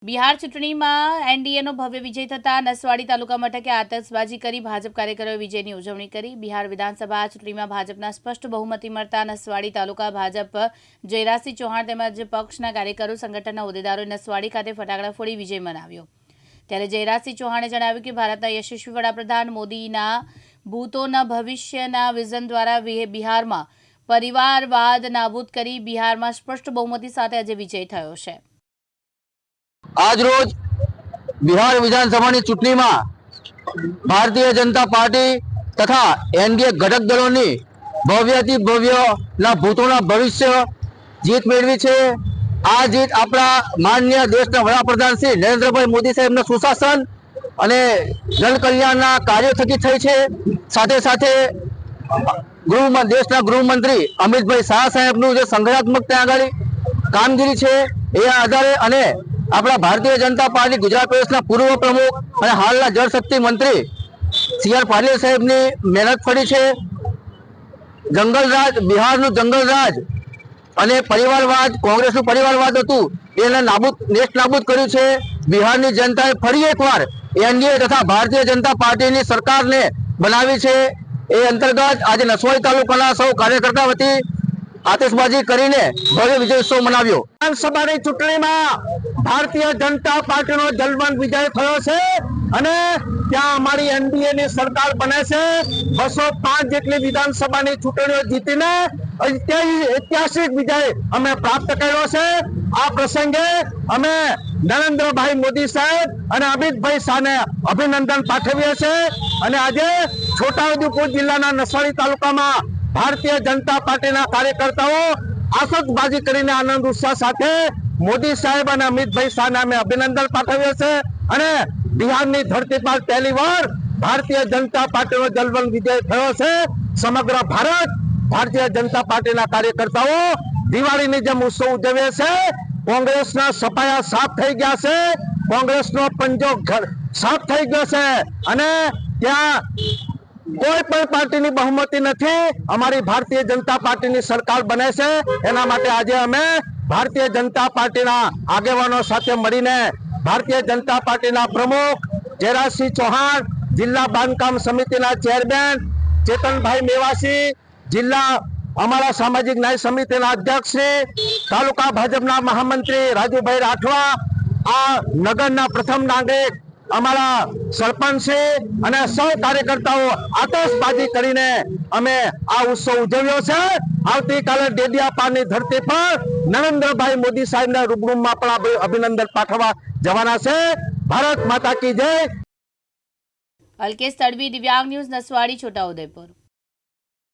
બિહાર ચૂંટણીમાં એનડીએનો ભવ્ય વિજય થતાં નસવાડી તાલુકા મથકે આતશબાજી કરી ભાજપ કાર્યકરોએ વિજયની ઉજવણી કરી। બિહાર વિધાનસભા ચૂંટણીમાં ભાજપના સ્પષ્ટ બહુમતી મળતા નસવાડી તાલુકા ભાજપ જયરાજસિંહ ચૌહાણ તેમજ પક્ષના કાર્યકરો સંગઠનના હોદ્દેદારોએ નસવાડી ખાતે ફટાકડા ફોડી વિજય મનાવ્યો। ત્યારે જયરાજસિંહ ચૌહાણે જણાવ્યું કે ભારતના યશસ્વી વડાપ્રધાન મોદીના ભૂતોના ભવિષ્યના વિઝન દ્વારા બિહારમાં પરિવારવાદ નાબૂદ કરી બિહારમાં સ્પષ્ટ બહુમતી સાથે આજે વિજય થયો છે। आज रोज बिहार विधानसभा चूंटणी में भारतीय जनता पार्टी तथा एनडीए घटक दलों की भव्यति भव्य भूतों भविष्य जीत मेळवी छे। आ जीत अपना माननीय देशना वडाप्रधान श्री नरेन्द्रभाई मोदी साहेब सुशासन अने जन कल्याण कार्यों थकी थई छे। साथे साथे देशना गृहमंत्री अमित भाई शाह साहेब जो संघात्मक त्या आगाड़ी कामगीरी छे ए आधारे अने अपना भारतीय जनता पार्टी गुजरात प्रदेश पूर्व प्रमुख और हाल जल शक्ति मंत्री सीआर पाटिल साहेब की मेहनत फड़ी है। जंगल राज बिहार जंगल राज और परिवारवाद कांग्रेस परिवारवाद नेस्ट नाबूद कर्यु छे। बिहार की जनताए फरी एक बार एनडीए तथा भारतीय जनता पार्टी की सरकार ने बनावी छे। ए अंतर्गत आज नसवाड़ी तालुकाना सौ कार्यकर्ता वती आतिशबाजी करीने भव्य विजयोत्सव मनाव्यो। विधानसभानी चूंटणीमां भारतीय जनता पार्टीनो जलवंत विजय थयो छे अने त्यां अमारी एनडीए ની સરકાર બને છે। 205 જેટલી વિધાનસભાની ચૂંટણીઓ જીતીને ઐતિહાસિક વિજય અમે પ્રાપ્ત કર્યો છે। આ પ્રસંગે અમે નરેન્દ્રભાઈ મોદી સાહેબ અને અમિતભાઈ શાહને અભિનંદન પાઠવીએ છીએ અને આજે છોટાઉદેપુર જિલ્લાના નસવાડી તાલુકામાં भारतीय जनता पार्टी कार्यकर्ताओं आतशबाजी करीने आनंद उत्साह साथे मोदी साहेब और अमित भाई शाह ने अमे अभिनंदन पाठव्या छे अने बिहार की धरती पर पहली बार भारतीय जनता पार्टी जलवंत विजय थयो छे। समग्र भारत भारतीय जनता पार्टी कार्यकर्ताओं दिवाળી ની જેમ उत्सव उजवे छे। कांग्रेस सपाया साफ थई गया छे। कांग्रेस पंजो साफ थई गयो छे अने त्यां कोई पण पार्टी की बहुमती नहीं। हमारी भारतीय जनता पार्टी की सरकार बने से एना माटे आज अमे भारतीय जनता पार्टी आगेवानों साथे मळीने भारतीय जनता पार्टी प्रमुख जयराजसिंह चौहान, जिला बांधकाम समिति चेरमेन चेतन भाई मेवासी, जिला अमरा सामाजिक न्याय समिति अध्यक्ष श्री, तालुका भाजपा महामंत्री राजूभाई राठवा, आ नगर प्रथम नागरिक अमरा सरपंच अने सौ कार्यकर्ताओं आतशबाजी करीने अमे आ उत्सव उजव्यो छे। आवती काले डेडियापाड़नी धरती पर नरेन्द्र भाई मोदी साहेब ने रूबरू में पण अभिनंदन पाठवा जवाना छे। भारत माता की जय। अल्केश तड़वी, दिव्यांग न्यूज, नसवाड़ी, छोटाउदेपुर।